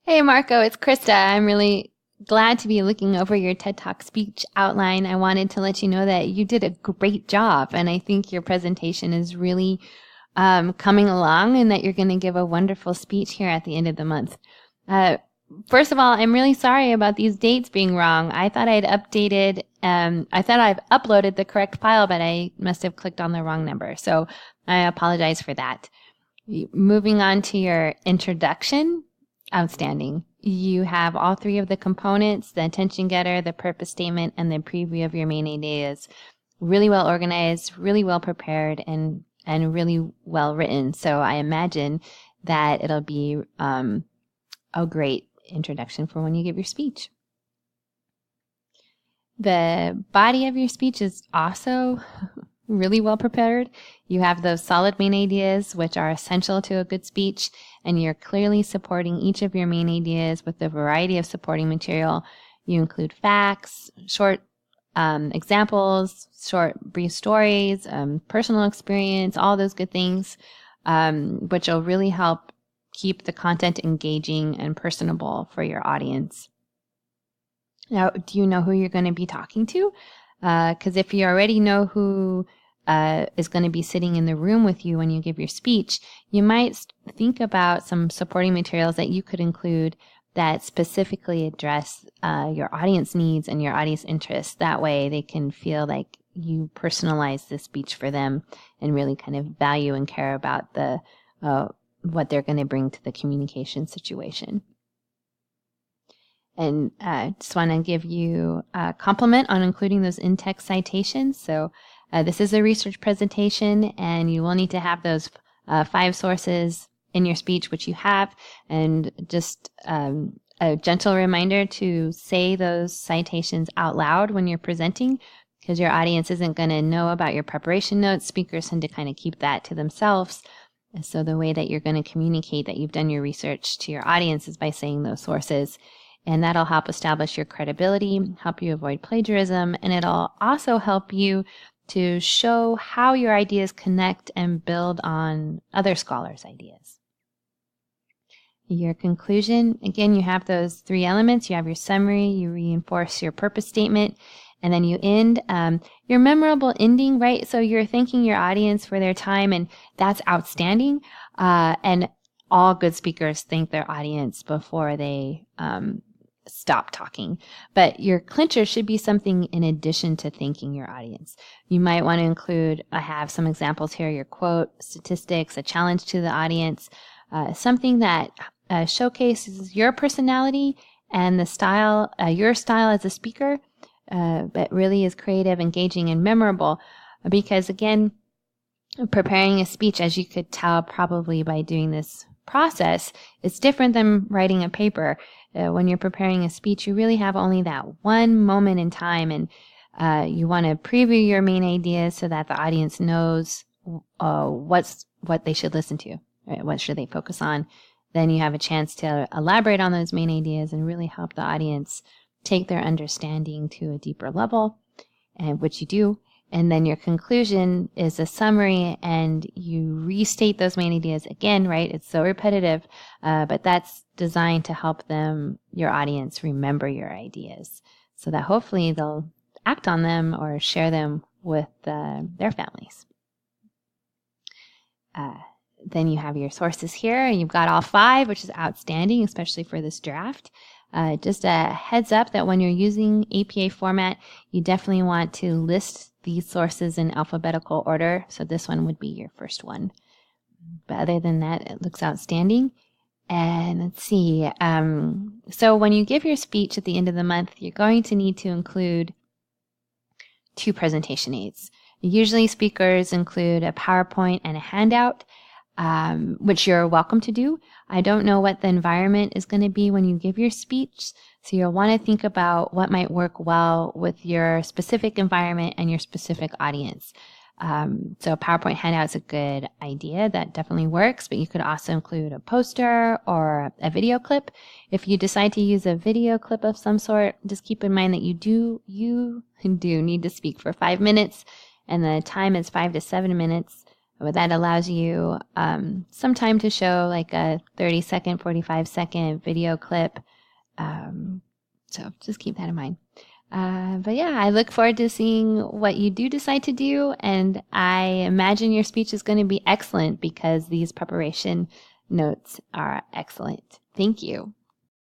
Hey Marco, it's Krista. I'm really glad to be looking over your TED Talk speech outline. I wanted to let you know that you did a great job, and I think your presentation is really coming along and that you're going to give a wonderful speech here at the end of the month. Uh, First of all, I'm really sorry about these dates being wrong. I thought I'd uploaded the correct file, but I must have clicked on the wrong number. So I apologize for that. Moving on to your introduction. Outstanding. You have all three of the components, the attention getter, the purpose statement, and the preview of your main ideas. Really well organized, really well prepared, and really well written. So I imagine that it'll be a great introduction for when you give your speech. The body of your speech is also really well prepared. You have those solid main ideas, which are essential to a good speech, and you're clearly supporting each of your main ideas with a variety of supporting material. You include facts, short examples, short brief stories, personal experience, all those good things, which will really help keep the content engaging and personable for your audience. Now, do you know who you're going to be talking to? Because if you already know who is going to be sitting in the room with you when you give your speech, you might think about some supporting materials that you could include that specifically address your audience needs and your audience interests. That way they can feel like you personalize the speech for them and really kind of value and care about the what they're going to bring to the communication situation. And just want to give you a compliment on including those in-text citations. So this is a research presentation, and you will need to have those 5 sources in your speech, which you have, and just a gentle reminder to say those citations out loud when you're presenting, because your audience isn't going to know about your preparation notes. Speakers tend to kind of keep that to themselves. So the way that you're going to communicate that you've done your research to your audience is by saying those sources. And that'll help establish your credibility, help you avoid plagiarism, and it'll also help you to show how your ideas connect and build on other scholars' ideas. Your conclusion, again, you have those 3 elements. You have your summary, you reinforce your purpose statement, and then you end. Your memorable ending, right? So you're thanking your audience for their time, and that's outstanding. And all good speakers thank their audience before they stop talking. But your clincher should be something in addition to thanking your audience. You might want to include, I have some examples here, your quote, statistics, a challenge to the audience, something that showcases your personality and the style, your style as a speaker, but really is creative, engaging, and memorable. Because again, preparing a speech, as you could tell probably by doing this process, is different than writing a paper. When you're preparing a speech, you really have only that one moment in time, and you want to preview your main ideas so that the audience knows what they should listen to, right? What should they focus on. Then you have a chance to elaborate on those main ideas and really help the audience take their understanding to a deeper level, and which you do. And then your conclusion is a summary, and you restate those main ideas again, right? It's so repetitive, but that's designed to help your audience, remember your ideas so that hopefully they'll act on them or share them with their families. Then you have your sources here, and you've got all 5, which is outstanding, especially for this draft. Just a heads up that when you're using APA format, you definitely want to list these sources in alphabetical order. So this one would be your first one. But other than that, it looks outstanding. And let's see. So when you give your speech at the end of the month, you're going to need to include 2 presentation aids. Usually speakers include a PowerPoint and a handout, which you're welcome to do. I don't know what the environment is going to be when you give your speech, so you'll want to think about what might work well with your specific environment and your specific audience. So a PowerPoint handout is a good idea. That definitely works, but you could also include a poster or a video clip. If you decide to use a video clip of some sort, just keep in mind that you do need to speak for 5 minutes, and the time is 5 to 7 minutes. But that allows you some time to show like a 30-second, 45-second video clip. So just keep that in mind. But yeah, I look forward to seeing what you do decide to do. And I imagine your speech is going to be excellent because these preparation notes are excellent. Thank you.